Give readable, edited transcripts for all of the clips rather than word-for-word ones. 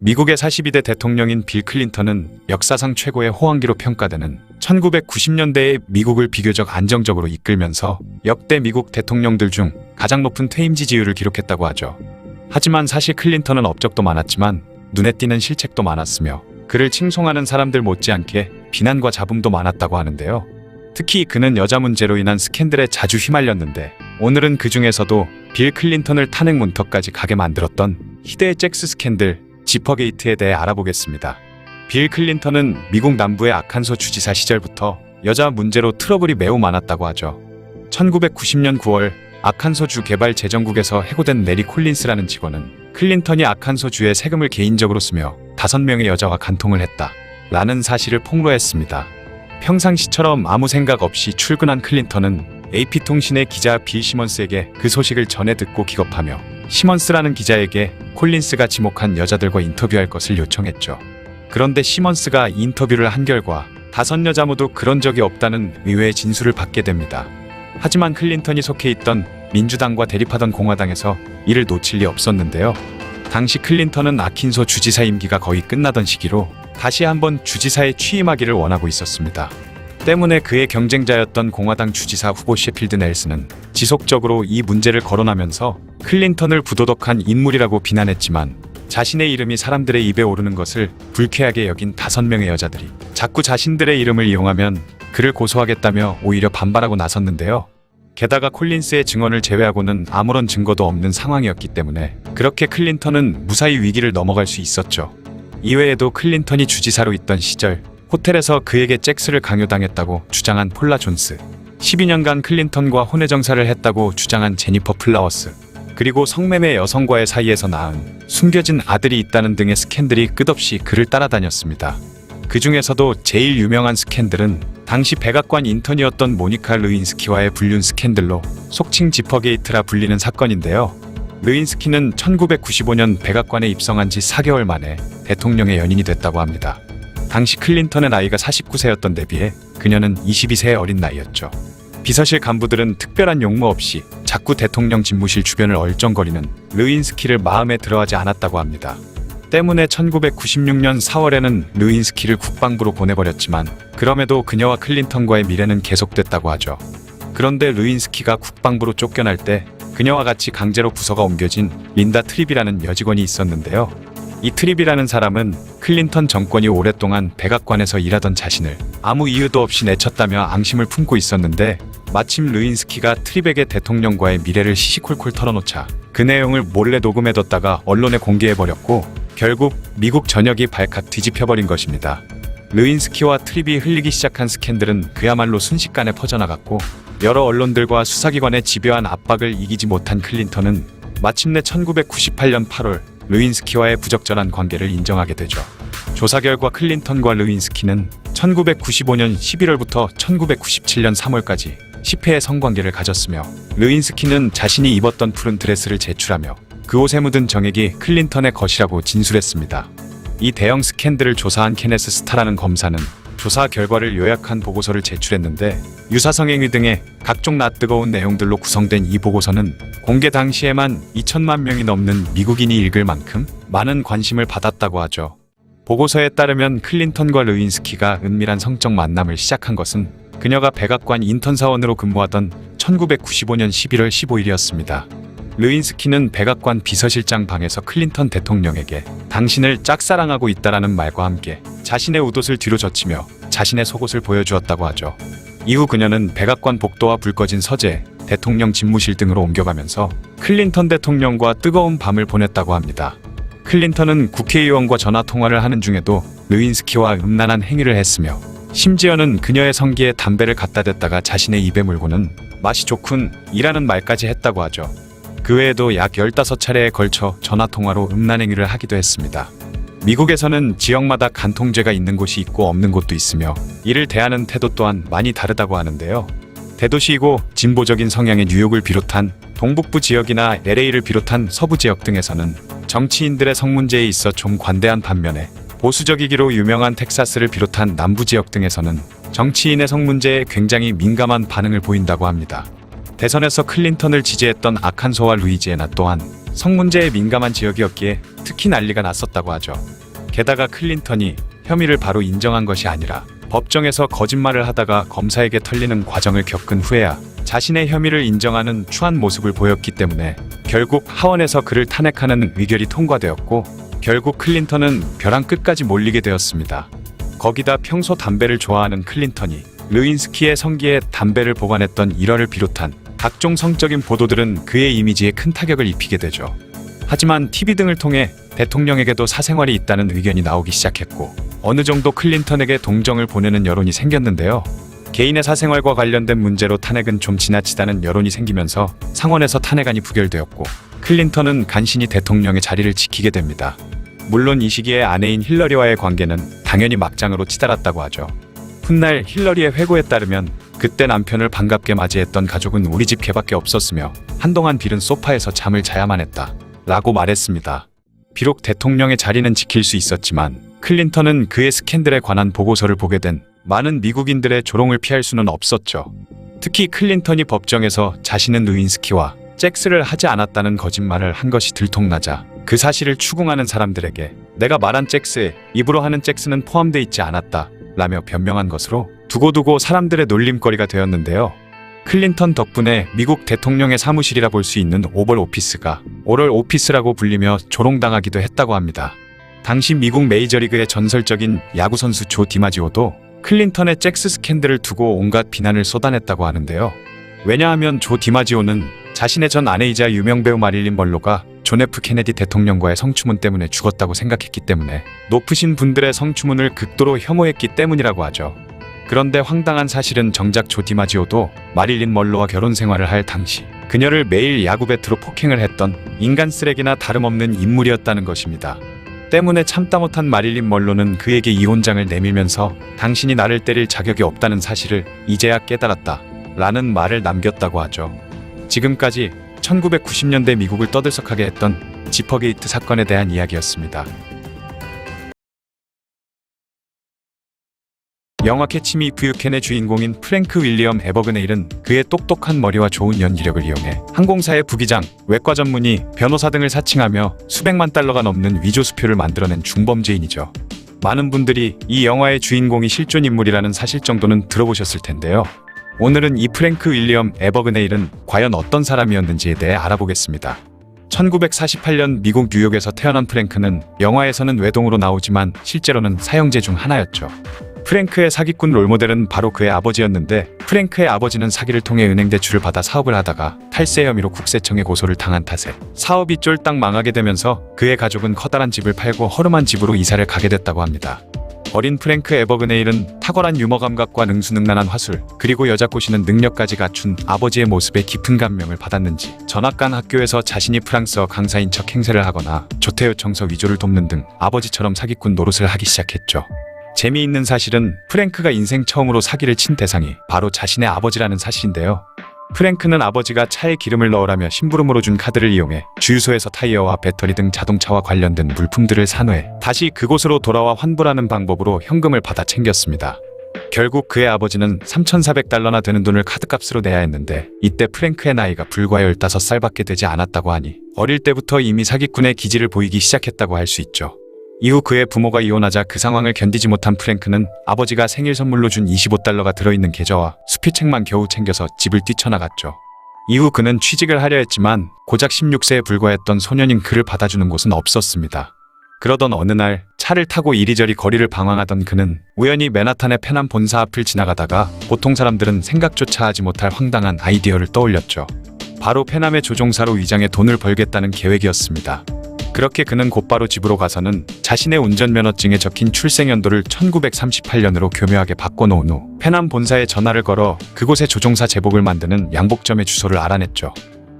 미국의 42대 대통령인 빌 클린턴은 역사상 최고의 호황기로 평가되는 1990년대에 미국을 비교적 안정적으로 이끌면서 역대 미국 대통령들 중 가장 높은 퇴임 지지율을 기록했다고 하죠. 하지만 사실 클린턴은 업적도 많았지만 눈에 띄는 실책도 많았으며 그를 칭송하는 사람들 못지않게 비난과 잡음도 많았다고 하는데요. 특히 그는 여자 문제로 인한 스캔들에 자주 휘말렸는데 오늘은 그 중에서도 빌 클린턴을 탄핵 문턱까지 가게 만들었던 희대의 잭스 스캔들, 지퍼게이트에 대해 알아보겠습니다. 빌 클린턴은 미국 남부의 아칸소 주지사 시절부터 여자 문제로 트러블이 매우 많았다고 하죠. 1990년 9월 아칸소주 개발재정국에서 해고된 내리 콜린스라는 직원은 클린턴이 아칸소주에 세금을 개인적으로 쓰며 5명의 여자와 간통을 했다 라는 사실을 폭로했습니다. 평상시처럼 아무 생각 없이 출근한 클린턴은 AP통신의 기자 빌 시먼스에게 그 소식을 전해 듣고 기겁하며 시먼스라는 기자에게 콜린스가 지목한 여자들과 인터뷰할 것을 요청했죠. 그런데 시먼스가 인터뷰를 한 결과 5여자 모두 그런 적이 없다는 의외의 진술을 받게 됩니다. 하지만 클린턴이 속해 있던 민주당과 대립하던 공화당에서 이를 놓칠 리 없었는데요. 당시 클린턴은 아킨소 주지사 임기가 거의 끝나던 시기로 다시 한번 주지사에 취임하기를 원하고 있었습니다. 때문에 그의 경쟁자였던 공화당 주지사 후보 셰필드 넬슨은 지속적으로 이 문제를 거론하면서 클린턴을 부도덕한 인물이라고 비난했지만 자신의 이름이 사람들의 입에 오르는 것을 불쾌하게 여긴 5명의 여자들이 자꾸 자신들의 이름을 이용하면 그를 고소하겠다며 오히려 반발하고 나섰는데요. 게다가 콜린스의 증언을 제외하고는 아무런 증거도 없는 상황이었기 때문에 그렇게 클린턴은 무사히 위기를 넘어갈 수 있었죠. 이외에도 클린턴이 주지사로 있던 시절 호텔에서 그에게 잭스를 강요당했다고 주장한 폴라 존스, 12년간 클린턴과 혼외정사를 했다고 주장한 제니퍼 플라워스, 그리고 성매매 여성과의 사이에서 낳은 숨겨진 아들이 있다는 등의 스캔들이 끝없이 그를 따라다녔습니다. 그 중에서도 제일 유명한 스캔들은 당시 백악관 인턴이었던 모니카 르윈스키와의 불륜 스캔들로 속칭 지퍼게이트라 불리는 사건인데요. 르윈스키는 1995년 백악관에 입성한 지 4개월 만에 대통령의 연인이 됐다고 합니다. 당시 클린턴의 나이가 49세였던 데 비해 그녀는 22세의 어린 나이였죠. 비서실 간부들은 특별한 용무 없이 자꾸 대통령 집무실 주변을 얼쩡거리는 르윈스키를 마음에 들어하지 않았다고 합니다. 때문에 1996년 4월에는 르윈스키를 국방부로 보내버렸지만 그럼에도 그녀와 클린턴과의 미래는 계속됐다고 하죠. 그런데 르윈스키가 국방부로 쫓겨날 때 그녀와 같이 강제로 부서가 옮겨진 린다 트립이라는 여직원이 있었는데요. 이 트립이라는 사람은 클린턴 정권이 오랫동안 백악관에서 일하던 자신을 아무 이유도 없이 내쳤다며 앙심을 품고 있었는데 마침 르윈스키가 트립에게 대통령과의 미래를 시시콜콜 털어놓자 그 내용을 몰래 녹음해뒀다가 언론에 공개해버렸고 결국 미국 전역이 발칵 뒤집혀버린 것입니다. 르윈스키와 트립이 흘리기 시작한 스캔들은 그야말로 순식간에 퍼져나갔고 여러 언론들과 수사기관의 집요한 압박을 이기지 못한 클린턴은 마침내 1998년 8월 르윈스키와의 부적절한 관계를 인정하게 되죠. 조사 결과 클린턴과 르윈스키는 1995년 11월부터 1997년 3월까지 10회의 성관계를 가졌으며 르윈스키는 자신이 입었던 푸른 드레스를 제출하며 그 옷에 묻은 정액이 클린턴의 것이라고 진술했습니다. 이 대형 스캔들을 조사한 케네스 스타라는 검사는 조사 결과를 요약한 보고서를 제출했는데 유사성행위 등의 각종 낯뜨거운 내용들로 구성된 이 보고서는 공개 당시에만 2천만 명이 넘는 미국인이 읽을 만큼 많은 관심을 받았다고 하죠. 보고서에 따르면 클린턴과 르윈스키가 은밀한 성적 만남을 시작한 것은 그녀가 백악관 인턴 사원으로 근무하던 1995년 11월 15일이었습니다. 르윈스키는 백악관 비서실장 방에서 클린턴 대통령에게 당신을 짝사랑하고 있다라는 말과 함께 자신의 웃옷을 뒤로 젖히며 자신의 속옷을 보여주었다고 하죠. 이후 그녀는 백악관 복도와 불 꺼진 서재, 대통령 집무실 등으로 옮겨가면서 클린턴 대통령과 뜨거운 밤을 보냈다고 합니다. 클린턴은 국회의원과 전화통화를 하는 중에도 르윈스키와 음란한 행위를 했으며 심지어는 그녀의 성기에 담배를 갖다 댔다가 자신의 입에 물고는 맛이 좋군 이라는 말까지 했다고 하죠. 그 외에도 약 15차례에 걸쳐 전화통화로 음란행위를 하기도 했습니다. 미국에서는 지역마다 간통죄가 있는 곳이 있고 없는 곳도 있으며 이를 대하는 태도 또한 많이 다르다고 하는데요. 대도시이고 진보적인 성향의 뉴욕을 비롯한 동북부 지역이나 LA를 비롯한 서부 지역 등에서는 정치인들의 성문제에 있어 좀 관대한 반면에 보수적이기로 유명한 텍사스를 비롯한 남부 지역 등에서는 정치인의 성문제에 굉장히 민감한 반응을 보인다고 합니다. 대선에서 클린턴을 지지했던 아칸소와 루이지애나 또한 성문제에 민감한 지역이었기에 특히 난리가 났었다고 하죠. 게다가 클린턴이 혐의를 바로 인정한 것이 아니라 법정에서 거짓말을 하다가 검사에게 털리는 과정을 겪은 후에야 자신의 혐의를 인정하는 추한 모습을 보였기 때문에 결국 하원에서 그를 탄핵하는 의결이 통과되었고, 결국 클린턴은 벼랑 끝까지 몰리게 되었습니다. 거기다 평소 담배를 좋아하는 클린턴이 르윈스키의 성기에 담배를 보관했던 일화를 비롯한 각종 성적인 보도들은 그의 이미지에 큰 타격을 입히게 되죠. 하지만 TV 등을 통해 대통령에게도 사생활이 있다는 의견이 나오기 시작했고, 어느 정도 클린턴에게 동정을 보내는 여론이 생겼는데요. 개인의 사생활과 관련된 문제로 탄핵은 좀 지나치다는 여론이 생기면서 상원에서 탄핵안이 부결되었고, 클린턴은 간신히 대통령의 자리를 지키게 됩니다. 물론 이 시기에 아내인 힐러리와의 관계는 당연히 막장으로 치달았다고 하죠. 훗날 힐러리의 회고에 따르면 그때 남편을 반갑게 맞이했던 가족은 우리 집 개밖에 없었으며 한동안 빌은 소파에서 잠을 자야만 했다 라고 말했습니다. 비록 대통령의 자리는 지킬 수 있었지만 클린턴은 그의 스캔들에 관한 보고서를 보게 된 많은 미국인들의 조롱을 피할 수는 없었죠. 특히 클린턴이 법정에서 자신은 루인스키와 잭스를 하지 않았다는 거짓말을 한 것이 들통나자 그 사실을 추궁하는 사람들에게 내가 말한 잭스에 입으로 하는 잭스는 포함되어 있지 않았다 라며 변명한 것으로 두고두고 사람들의 놀림거리가 되었는데요. 클린턴 덕분에 미국 대통령의 사무실이라 볼 수 있는 오벌 오피스가 오럴 오피스라고 불리며 조롱당하기도 했다고 합니다. 당시 미국 메이저리그의 전설적인 야구선수 조 디마지오도 클린턴의 잭스 스캔들을 두고 온갖 비난을 쏟아냈다고 하는데요. 왜냐하면 조 디마지오는 자신의 전 아내이자 유명 배우 마릴린 먼로가 존 F 케네디 대통령과의 성추문 때문에 죽었다고 생각했기 때문에 높으신 분들의 성추문을 극도로 혐오했기 때문이라고 하죠. 그런데 황당한 사실은 정작 조 디마지오도 마릴린 먼로와 결혼 생활을 할 당시 그녀를 매일 야구 배트로 폭행을 했던 인간 쓰레기나 다름없는 인물이었다는 것입니다. 때문에 참다 못한 마릴린 먼로는 그에게 이혼장을 내밀면서 당신이 나를 때릴 자격이 없다는 사실을 이제야 깨달았다 라는 말을 남겼다고 하죠. 지금까지 1990년대 미국을 떠들썩하게 했던 지퍼게이트 사건에 대한 이야기였습니다. 영화 캐치 미 이프 유 캔의 주인공인 프랭크 윌리엄 에버그네일은 그의 똑똑한 머리와 좋은 연기력을 이용해 항공사의 부기장, 외과 전문의, 변호사 등을 사칭하며 수백만 달러가 넘는 위조 수표를 만들어낸 중범죄인이죠. 많은 분들이 이 영화의 주인공이 실존 인물이라는 사실 정도는 들어보셨을 텐데요. 오늘은 이 프랭크 윌리엄 에버그네일은 과연 어떤 사람이었는지에 대해 알아보겠습니다. 1948년 미국 뉴욕에서 태어난 프랭크는 영화에서는 외동으로 나오지만 실제로는 사형제 중 하나였죠. 프랭크의 사기꾼 롤모델은 바로 그의 아버지였는데, 프랭크의 아버지는 사기를 통해 은행 대출을 받아 사업을 하다가 탈세 혐의로 국세청에 고소를 당한 탓에 사업이 쫄딱 망하게 되면서 그의 가족은 커다란 집을 팔고 허름한 집으로 이사를 가게 됐다고 합니다. 어린 프랭크 에버그네일은 탁월한 유머 감각과 능수능란한 화술, 그리고 여자 꼬시는 능력까지 갖춘 아버지의 모습에 깊은 감명을 받았는지 전학간 학교에서 자신이 프랑스어 강사인 척 행세를 하거나 조퇴 요청서 위조를 돕는 등 아버지처럼 사기꾼 노릇을 하기 시작했죠. 재미있는 사실은 프랭크가 인생 처음으로 사기를 친 대상이 바로 자신의 아버지라는 사실인데요. 프랭크는 아버지가 차에 기름을 넣으라며 심부름으로 준 카드를 이용해 주유소에서 타이어와 배터리 등 자동차와 관련된 물품들을 산 후에 다시 그곳으로 돌아와 환불하는 방법으로 현금을 받아 챙겼습니다. 결국 그의 아버지는 3,400달러나 되는 돈을 카드값으로 내야 했는데, 이때 프랭크의 나이가 불과 15살밖에 되지 않았다고 하니 어릴 때부터 이미 사기꾼의 기질을 보이기 시작했다고 할 수 있죠. 이후 그의 부모가 이혼하자 그 상황을 견디지 못한 프랭크는 아버지가 생일 선물로 준 25달러가 들어있는 계좌와 수표책만 겨우 챙겨서 집을 뛰쳐나갔죠. 이후 그는 취직을 하려 했지만 고작 16세에 불과했던 소년인 그를 받아주는 곳은 없었습니다. 그러던 어느 날 차를 타고 이리저리 거리를 방황하던 그는 우연히 맨하탄의 페남 본사 앞을 지나가다가 보통 사람들은 생각조차 하지 못할 황당한 아이디어를 떠올렸죠. 바로 페남의 조종사로 위장해 돈을 벌겠다는 계획이었습니다. 그렇게 그는 곧바로 집으로 가서는 자신의 운전면허증에 적힌 출생연도를 1938년으로 교묘하게 바꿔놓은 후 페남 본사에 전화를 걸어 그곳의 조종사 제복을 만드는 양복점의 주소를 알아냈죠.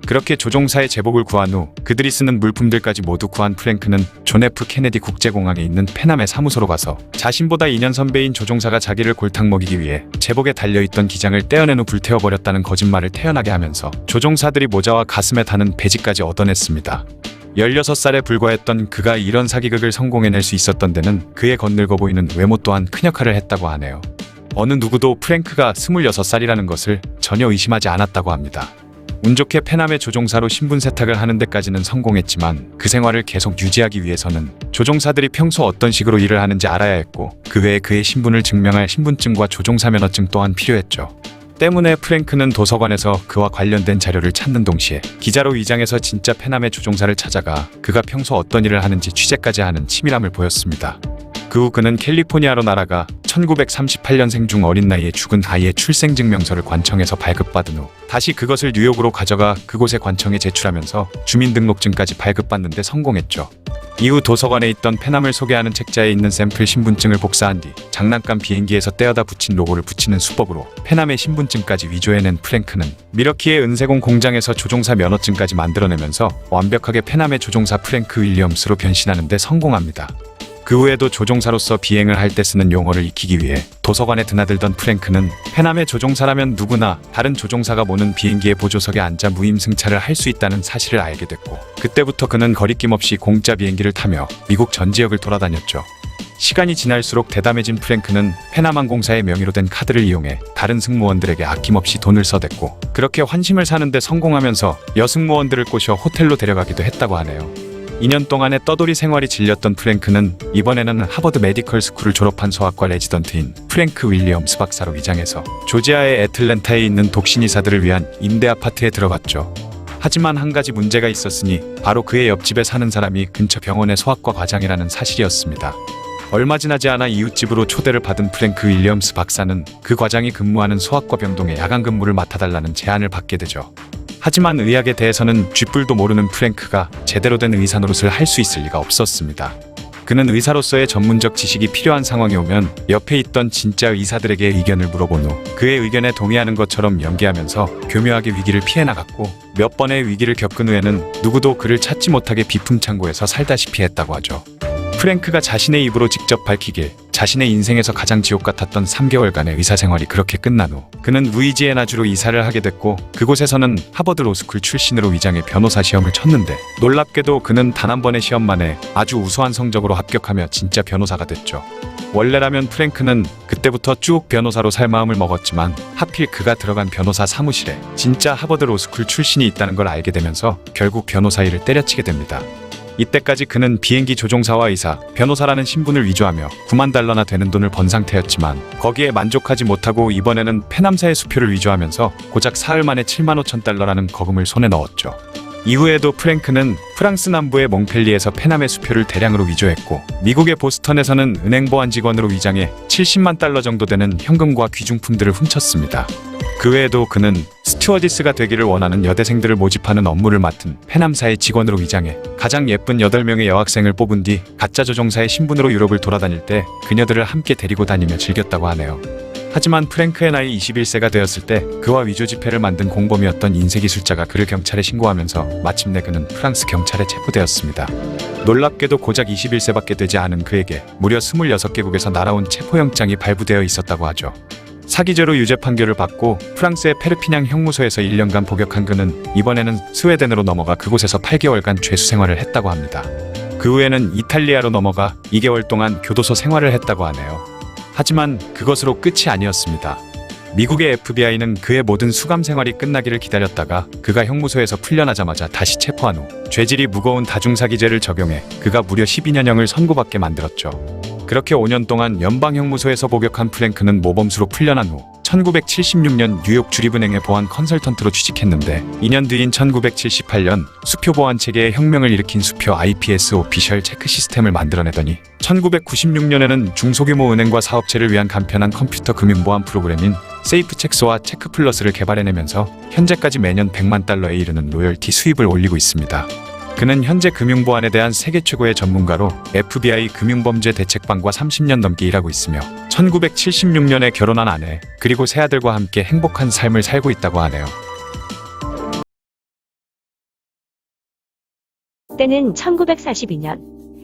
그렇게 조종사의 제복을 구한 후 그들이 쓰는 물품들까지 모두 구한 프랭크는 존 F 케네디 국제공항에 있는 페남의 사무소로 가서 자신보다 2년 선배인 조종사가 자기를 골탕 먹이기 위해 제복에 달려있던 기장을 떼어낸 후 불태워버렸다는 거짓말을 태연하게 하면서 조종사들이 모자와 가슴에 다는 배지까지 얻어냈습니다. 16살에 불과했던 그가 이런 사기극을 성공해낼 수 있었던 데는 그의 건늙어 보이는 외모 또한 큰 역할을 했다고 하네요. 어느 누구도 프랭크가 26살이라는 것을 전혀 의심하지 않았다고 합니다. 운 좋게 페남의 조종사로 신분 세탁을 하는 데까지는 성공했지만 그 생활을 계속 유지하기 위해서는 조종사들이 평소 어떤 식으로 일을 하는지 알아야 했고 그 외에 그의 신분을 증명할 신분증과 조종사 면허증 또한 필요했죠. 때문에 프랭크는 도서관에서 그와 관련된 자료를 찾는 동시에 기자로 위장해서 진짜 페남의 조종사를 찾아가 그가 평소 어떤 일을 하는지 취재까지 하는 치밀함을 보였습니다. 그 후 그는 캘리포니아로 날아가 1938년생 중 어린 나이에 죽은 아이의 출생증명서를 관청에서 발급받은 후 다시 그것을 뉴욕으로 가져가 그곳의 관청에 제출하면서 주민등록증까지 발급받는 데 성공했죠. 이후 도서관에 있던 페남을 소개하는 책자에 있는 샘플 신분증을 복사한 뒤 장난감 비행기에서 떼어다 붙인 로고를 붙이는 수법으로 페남의 신분증까지 위조해낸 프랭크는 미러키의 은세공 공장에서 조종사 면허증까지 만들어내면서 완벽하게 페남의 조종사 프랭크 윌리엄스로 변신하는 데 성공합니다. 그 후에도 조종사로서 비행을 할 때 쓰는 용어를 익히기 위해 도서관에 드나들던 프랭크는 페남의 조종사라면 누구나 다른 조종사가 모는 비행기의 보조석에 앉아 무임승차를 할 수 있다는 사실을 알게 됐고 그때부터 그는 거리낌 없이 공짜 비행기를 타며 미국 전 지역을 돌아다녔죠. 시간이 지날수록 대담해진 프랭크는 페남항공사의 명의로 된 카드를 이용해 다른 승무원들에게 아낌없이 돈을 써댔고 그렇게 환심을 사는 데 성공하면서 여승무원들을 꼬셔 호텔로 데려가기도 했다고 하네요. 2년 동안의 떠돌이 생활이 질렸던 프랭크는 이번에는 하버드 메디컬 스쿨을 졸업한 소아과 레지던트인 프랭크 윌리엄스 박사로 위장해서 조지아의 애틀랜타에 있는 독신 의사들을 위한 임대 아파트에 들어갔죠. 하지만 한 가지 문제가 있었으니 바로 그의 옆집에 사는 사람이 근처 병원의 소아과 과장이라는 사실이었습니다. 얼마 지나지 않아 이웃집으로 초대를 받은 프랭크 윌리엄스 박사는 그 과장이 근무하는 소아과 병동에 야간 근무를 맡아달라는 제안을 받게 되죠. 하지만 의학에 대해서는 쥐뿔도 모르는 프랭크가 제대로 된 의사 노릇을 할 수 있을 리가 없었습니다. 그는 의사로서의 전문적 지식이 필요한 상황이 오면 옆에 있던 진짜 의사들에게 의견을 물어본 후 그의 의견에 동의하는 것처럼 연기하면서 교묘하게 위기를 피해 나갔고 몇 번의 위기를 겪은 후에는 누구도 그를 찾지 못하게 비품창고에서 살다시피 했다고 하죠. 프랭크가 자신의 입으로 직접 밝히길 자신의 인생에서 가장 지옥 같았던 3개월간의 의사생활이 그렇게 끝난 후 그는 루이지애나주로 이사를 하게 됐고 그곳에서는 하버드 로스쿨 출신으로 위장해 변호사 시험을 쳤는데 놀랍게도 그는 단 한 번의 시험 만에 아주 우수한 성적으로 합격하며 진짜 변호사가 됐죠. 원래라면 프랭크는 그때부터 쭉 변호사로 살 마음을 먹었지만 하필 그가 들어간 변호사 사무실에 진짜 하버드 로스쿨 출신이 있다는 걸 알게 되면서 결국 변호사 일을 때려치게 됩니다. 이때까지 그는 비행기 조종사와 의사, 변호사라는 신분을 위조하며 9만 달러나 되는 돈을 번 상태였지만 거기에 만족하지 못하고 이번에는 페남사의 수표를 위조하면서 고작 사흘 만에 7만 5천 달러라는 거금을 손에 넣었죠. 이후에도 프랭크는 프랑스 남부의 몽펠리에서 페남의 수표를 대량으로 위조했고 미국의 보스턴에서는 은행 보안 직원으로 위장해 70만 달러 정도 되는 현금과 귀중품들을 훔쳤습니다. 그 외에도 그는 스튜어디스가 되기를 원하는 여대생들을 모집하는 업무를 맡은 페남사의 직원으로 위장해 가장 예쁜 8명의 여학생을 뽑은 뒤 가짜 조종사의 신분으로 유럽을 돌아다닐 때 그녀들을 함께 데리고 다니며 즐겼다고 하네요. 하지만 프랭크의 나이 21세가 되었을 때 그와 위조 지폐를 만든 공범이었던 인쇄기술자가 그를 경찰에 신고하면서 마침내 그는 프랑스 경찰에 체포되었습니다. 놀랍게도 고작 21세밖에 되지 않은 그에게 무려 26개국에서 날아온 체포영장이 발부되어 있었다고 하죠. 사기죄로 유죄 판결을 받고 프랑스의 페르피냥 형무소에서 1년간 복역한 그는 이번에는 스웨덴으로 넘어가 그곳에서 8개월간 죄수 생활을 했다고 합니다. 그 후에는 이탈리아로 넘어가 2개월 동안 교도소 생활을 했다고 하네요. 하지만 그것으로 끝이 아니었습니다. 미국의 FBI는 그의 모든 수감 생활이 끝나기를 기다렸다가 그가 형무소에서 풀려나자마자 다시 체포한 후 죄질이 무거운 다중사기죄를 적용해 그가 무려 12년형을 선고받게 만들었죠. 그렇게 5년 동안 연방형무소에서 복역한 프랭크는 모범수로 풀려난 후 1976년 뉴욕 주립은행의 보안 컨설턴트로 취직했는데 2년 뒤인 1978년 수표 보안 체계에 혁명을 일으킨 수표 IPS 오피셜 체크 시스템을 만들어내더니 1996년에는 중소규모 은행과 사업체를 위한 간편한 컴퓨터 금융 보안 프로그램인 세이프체크와 체크플러스를 개발해내면서 현재까지 매년 100만 달러에 이르는 로열티 수입을 올리고 있습니다. 그는 현재 금융보안에 대한 세계 최고의 전문가로 FBI 금융범죄 대책반과 30년 넘게 일하고 있으며 1976년에 결혼한 아내 그리고 세 아들과 함께 행복한 삶을 살고 있다고 하네요. 때는 1942년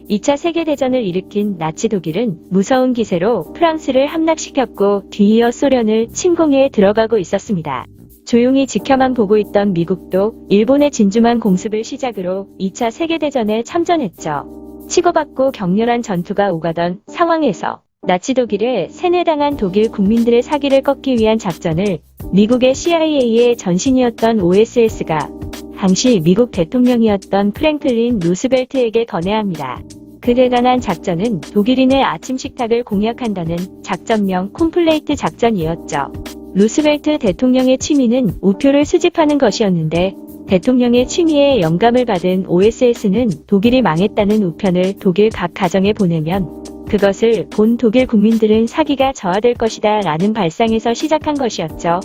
2차 세계대전을 일으킨 나치 독일은 무서운 기세로 프랑스를 함락시켰고 뒤이어 소련을 침공해 들어가고 있었습니다. 조용히 지켜만 보고 있던 미국도 일본의 진주만 공습을 시작으로 2차 세계대전에 참전했죠. 치고받고 격렬한 전투가 오가던 상황에서 나치 독일에 세뇌당한 독일 국민들의 사기를 꺾기 위한 작전을 미국의 CIA의 전신이었던 OSS가 당시 미국 대통령이었던 프랭클린 루스벨트에게 건네합니다. 그 대단한 작전은 독일인의 아침 식탁을 공략한다는 작전명 콤플레이트 작전이었죠. 루스벨트 대통령의 취미는 우표를 수집하는 것이었는데 대통령의 취미에 영감을 받은 OSS는 독일이 망했다는 우편을 독일 각 가정에 보내면 그것을 본 독일 국민들은 사기가 저하될 것이다 라는 발상에서 시작한 것이었죠.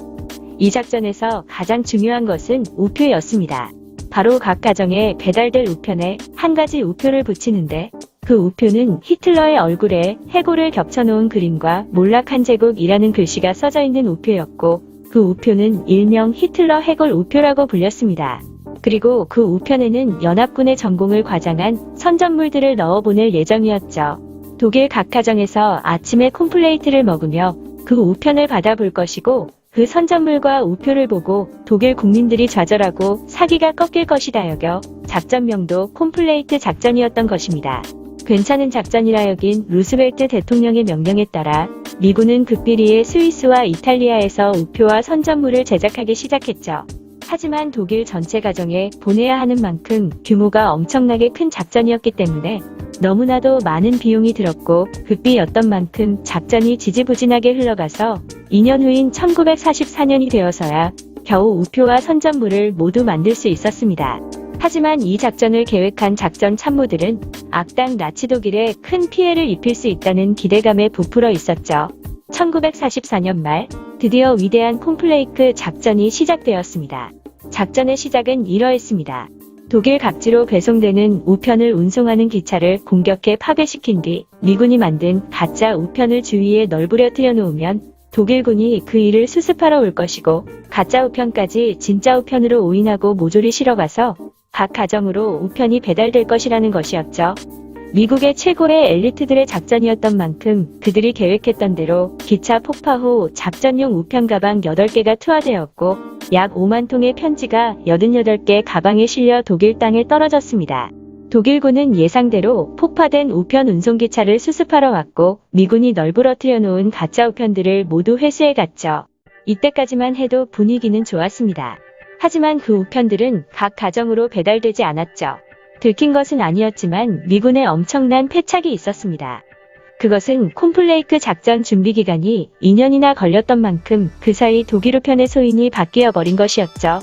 이 작전에서 가장 중요한 것은 우표였습니다. 바로 각 가정에 배달될 우편에 한 가지 우표를 붙이는데 그 우표는 히틀러의 얼굴에 해골을 겹쳐놓은 그림과 몰락 한 제국이라는 글씨가 써져 있는 우표였고 그 우표는 일명 히틀러 해골 우표라고 불렸습니다. 그리고 그 우편에는 연합군의 전공을 과장한 선전물들을 넣어보낼 예정이었죠. 독일 각 가정에서 아침에 콤플레이트를 먹으며 그 우편을 받아볼 것이고 그 선전물과 우표를 보고 독일 국민들이 좌절하고 사기가 꺾일 것이다 여겨 작전명도 콤플레이트 작전이었던 것입니다. 괜찮은 작전이라 여긴 루스벨트 대통령의 명령에 따라 미군은 극비리에 스위스와 이탈리아에서 우표와 선전물을 제작하기 시작했죠. 하지만 독일 전체 가정에 보내야 하는 만큼 규모가 엄청나게 큰 작전이었기 때문에 너무나도 많은 비용이 들었고 극비였던 만큼 작전이 지지부진하게 흘러가서 2년 후인 1944년이 되어서야 겨우 우표와 선전물을 모두 만들 수 있었습니다. 하지만 이 작전을 계획한 작전 참모들은 악당 나치 독일에 큰 피해를 입힐 수 있다는 기대감에 부풀어 있었죠. 1944년 말 드디어 위대한 콤플레이크 작전이 시작되었습니다. 작전의 시작은 이러했습니다. 독일 각지로 배송되는 우편을 운송하는 기차를 공격해 파괴시킨 뒤 미군이 만든 가짜 우편을 주위에 널브러뜨려 놓으면 독일군이 그 일을 수습하러 올 것이고 가짜 우편까지 진짜 우편으로 오인하고 모조리 실어가서 각 가정으로 우편이 배달될 것이라는 것이었죠. 미국의 최고의 엘리트들의 작전이었던 만큼 그들이 계획했던 대로 기차 폭파 후 작전용 우편 가방 8개가 투하되었고 약 5만 통의 편지가 88개 가방에 실려 독일 땅에 떨어졌습니다. 독일군은 예상대로 폭파된 우편 운송기차를 수습하러 왔고 미군이 널브러뜨려 놓은 가짜 우편들을 모두 회수해 갔죠. 이때까지만 해도 분위기는 좋았습니다. 하지만 그 우편들은 각 가정으로 배달되지 않았죠. 들킨 것은 아니었지만 미군에 엄청난 패착이 있었습니다. 그것은 콤플레이크 작전 준비 기간이 2년이나 걸렸던 만큼 그 사이 독일 우편의 소인이 바뀌어 버린 것이었죠.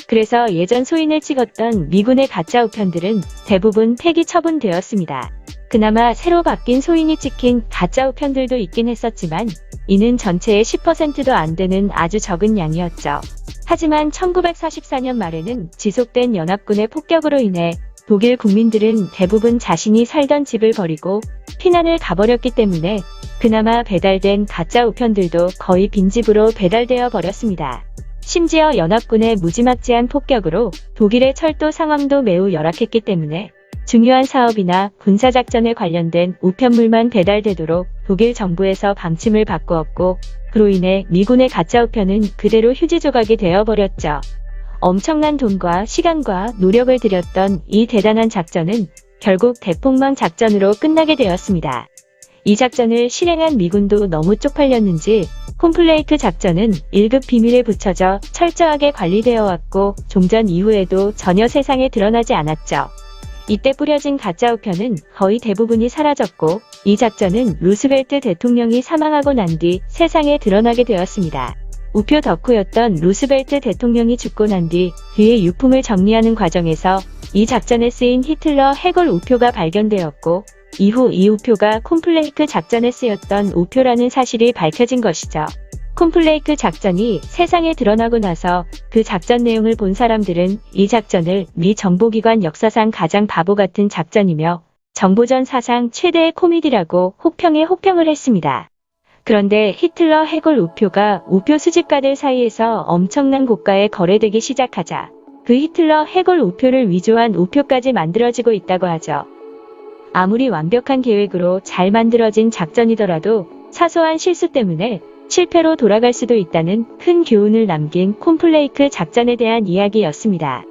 그래서 예전 소인을 찍었던 미군의 가짜 우편들은 대부분 폐기 처분되었습니다. 그나마 새로 바뀐 소인이 찍힌 가짜 우편들도 있긴 했었지만 이는 전체의 10%도 안 되는 아주 적은 양이었죠. 하지만 1944년 말에는 지속된 연합군의 폭격으로 인해 독일 국민들은 대부분 자신이 살던 집을 버리고 피난을 가버렸기 때문에 그나마 배달된 가짜 우편들도 거의 빈집으로 배달되어 버렸습니다. 심지어 연합군의 무지막지한 폭격으로 독일의 철도 상황도 매우 열악했기 때문에 중요한 사업이나 군사작전에 관련된 우편물만 배달되도록 독일 정부에서 방침을 바꾸었고 그로 인해 미군의 가짜 우편은 그대로 휴지 조각이 되어버렸죠. 엄청난 돈과 시간과 노력을 들였던 이 대단한 작전은 결국 대폭망 작전으로 끝나게 되었습니다. 이 작전을 실행한 미군도 너무 쪽팔렸는지 콤플레이크 작전은 1급 비밀에 붙여져 철저하게 관리되어 왔고 종전 이후에도 전혀 세상에 드러나지 않았죠. 이때 뿌려진 가짜 우편은 거의 대부분이 사라졌고 이 작전은 루스벨트 대통령이 사망하고 난 뒤 세상에 드러나게 되었습니다. 우표 덕후였던 루스벨트 대통령이 죽고 난 뒤 그의 유품을 정리하는 과정에서 이 작전에 쓰인 히틀러 해골 우표가 발견되었고 이후 이 우표가 콤플레이크 작전에 쓰였던 우표라는 사실이 밝혀진 것이죠. 콤플레이크 작전이 세상에 드러나고 나서 그 작전 내용을 본 사람들은 이 작전을 미 정보기관 역사상 가장 바보 같은 작전이며 정보전 사상 최대의 코미디라고 혹평에 혹평을 했습니다. 그런데 히틀러 해골 우표가 우표 수집가들 사이에서 엄청난 고가에 거래되기 시작하자 그 히틀러 해골 우표를 위조한 우표까지 만들어지고 있다고 하죠. 아무리 완벽한 계획으로 잘 만들어진 작전이더라도 사소한 실수 때문에 실패로 돌아갈 수도 있다는 큰 교훈을 남긴 콤플레이크 작전에 대한 이야기였습니다.